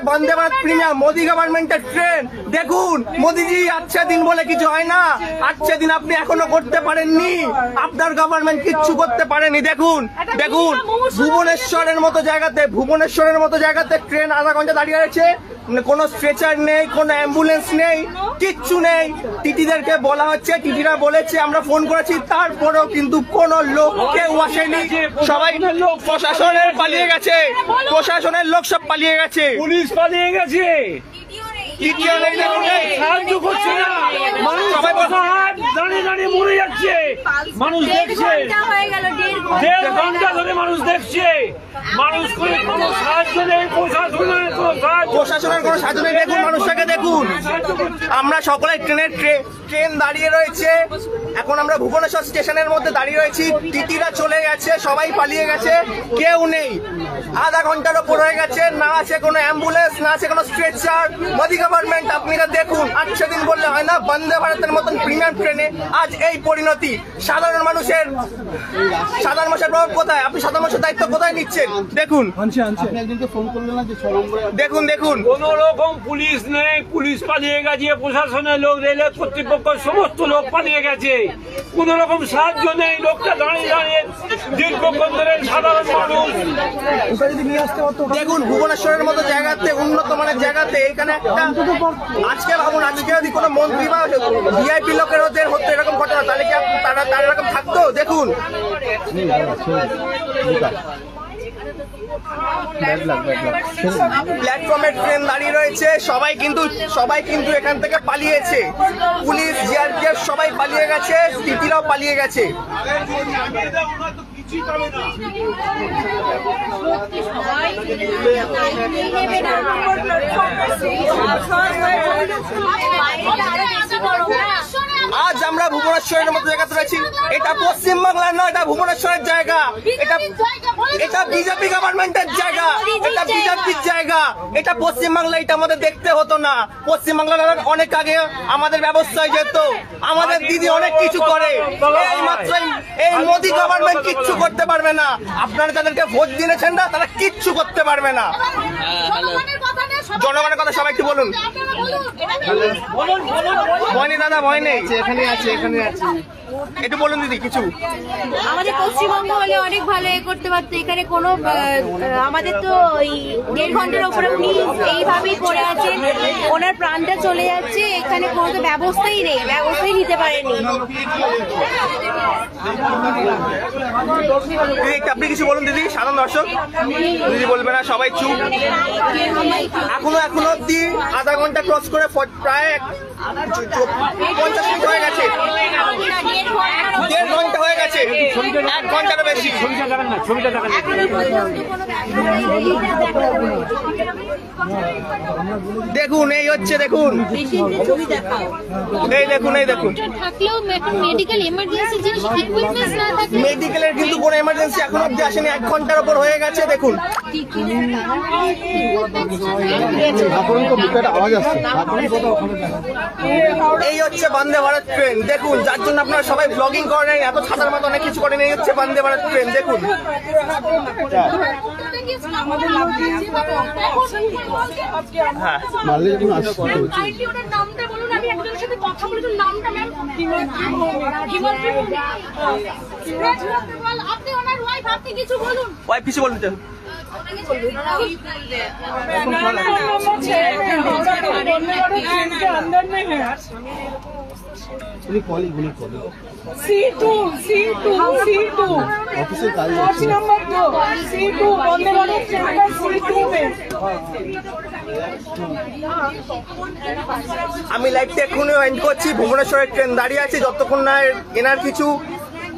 Vande Bharat premium Modi গভর্নমেন্টের train. দেখুন মোদিজি আচ্ছা দিন বলে কিছু হয় না, আচ্ছা দিন আপনি এখনো করতে পারেননি, আপনার গভর্নমেন্ট কিচ্ছু করতে পারেনি। দেখুন দেখুন ভুবনেশ্বরের মতো জায়গাতে ট্রেন আধা ঘন্টা দাঁড়িয়ে আছে, কোনো স্ট্রেচার নেই, কোনো অ্যাম্বুলেন্স নেই, কিচ্ছু নেই। টিটিদেরকে বলা হচ্ছে, টিটিরা বলেছে আমরা ফোন করেছি, তারপরেও কিন্তু কোনো লোক কেউ আসেনি, সবাই প্রশাসনের পালিয়ে গেছে, প্রশাসনের লোক সব পালিয়ে গেছে, পুলিশ পালিয়ে গেছে, সাহায্য করছে না, মানুষ দাঁড়িয়ে দাঁড়িয়ে মরে যাচ্ছে, মানুষ দেখছে, 1.5 ঘন্টা ধরে মানুষ দেখছে, মানুষ কোনো সাহায্য নেই, প্রশাসনের কোনো সাহায্য নেই। দেখুন মানুষটাকে দেখুন, আমরা সকলে ট্রেন দাঁড়িয়ে রয়েছে, এখন আমরা ভুবনেশ্বর স্টেশনের মধ্যে দাঁড়িয়ে রয়েছি, টিটিরা চলে গেছে, সবাই পালিয়ে গেছে, কেউ নেই, আধা ঘন্টার ওপর হয়ে গেছে, না আছে কোনো অ্যাম্বুলেন্স, না আছে কোনো স্ট্রেচার। মোদি গভর্নমেন্ট আপনারা দেখুন, আচ্ছা দিন বললে হয় না, বন্দে ভারতের মতন প্রিমিয়াম ট্রেনে আজ এই পরিণতি। সাধারণ মানুষের প্রভাব কোথায়? আপনি সাধারণ মানুষের দায়িত্ব কোথায় নিচ্ছেন? দেখুন দেখুন দেখুন কোন রকম পুলিশ নেই, পুলিশ পালিয়ে গেছে, প্রশাসনের লোক, রেলের কর্তৃপক্ষ সমস্ত লোক পালিয়ে গেছে, কোন রকম সাহায্য নেই, লোকটা দাঁড়িয়ে দাঁড়িয়ে দীর্ঘক্ষণ ধরে সাধারণ মানুষ। দেখুন ভুবনেশ্বরের মতো জায়গাতে, উন্নত মানের জায়গাতে, এখানে একটা আজকে ভাবুন, আজকে যদি কোনো মন্ত্রী বা ভিআইপি লোকের হতো এরকম ঘটনা, তাহলে কি তারা এরকম থাকতো? দেখুন প্ল্যাটফর্মে ট্রেন দাঁড়িয়ে রয়েছে, সবাই কিন্তু এখান থেকে পালিয়েছে, পুলিশ জিআরপিএফ সবাই পালিয়ে গেছে, টিটিরাও পালিয়ে গেছে। আজ আমরা ভুবনেশ্বরের মতো জায়গাতে রয়েছি, এটা পশ্চিমবাংলার নয়, এটা ভুবনেশ্বরের জায়গা, এটা বিজেপি গভর্নমেন্টের জায়গা, এটা বিজেপির জায়গা, এটা পশ্চিমবাংলা, এটা আমাদের দেখতে হতো না। পশ্চিমবাংলার অনেক আগে আমাদের ব্যবস্থা হয়ে যেত, আমাদের দিদি অনেক কিছু করে, এই মোদি গভর্নমেন্ট কিচ্ছু করতে পারবে না। আপনারা যাদেরকে ভোট দিয়েছেন না, তারা কিচ্ছু করতে পারবে না। জনগণের কথা সবাই একটু বলুন। ভয় নেই দাদা, ভয় নেই, এখানে আছে একটু বলুন দিদি কিছু। আমাদের পশ্চিমবঙ্গ হলে অনেক ভালো করতে পারতো, এখানে কোনো আমাদের তো 1.5 ঘন্টার উপরে উনি এইভাবেই পড়ে আছে, ওনার প্রাণটা চলে যাচ্ছে, এখানে কোনো তো ব্যবস্থাই নেই, ব্যবস্থাই নিতে পারেনি। আপনি কিছু বলুন দিদি, সাধারণ দর্শক দিদি বলবে না, সবাই চুপ। এখনো অব্দি আধা ঘন্টা ক্রস করে প্রায় 50 মিনিট হয়ে গেছে, 1.5 ঘন্টা হয়ে গেছে, 1 ঘন্টারও বেশি। দেখুন এই হচ্ছে, দেখুন এই দেখুন মেডিকেলের কিন্তু কোনো এমার্জেন্সি এখন অব্দি আসেনি, 1 ঘন্টার উপর হয়ে গেছে। দেখুন এই হচ্ছে বন্দে ভারত ট্রেন। দেখুন যার জন্য আপনারা সবাই ব্লগিং করেন, এত ছাতার মতো অনেক কিছু করেন, এই হচ্ছে বন্দে ভারত ট্রেন। দেখুন হ্যাঁ কিছু বলুন। আমি লাইভটা এক্ষুনি এন্ড করছি। ভুবনেশ্বরের ট্রেন দাঁড়িয়ে আছে, যতক্ষণ না এনার কিছু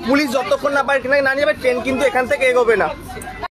পুলিশ যতক্ষণ না পারে না যাবে, ট্রেন কিন্তু এখান থেকে এগোবে না।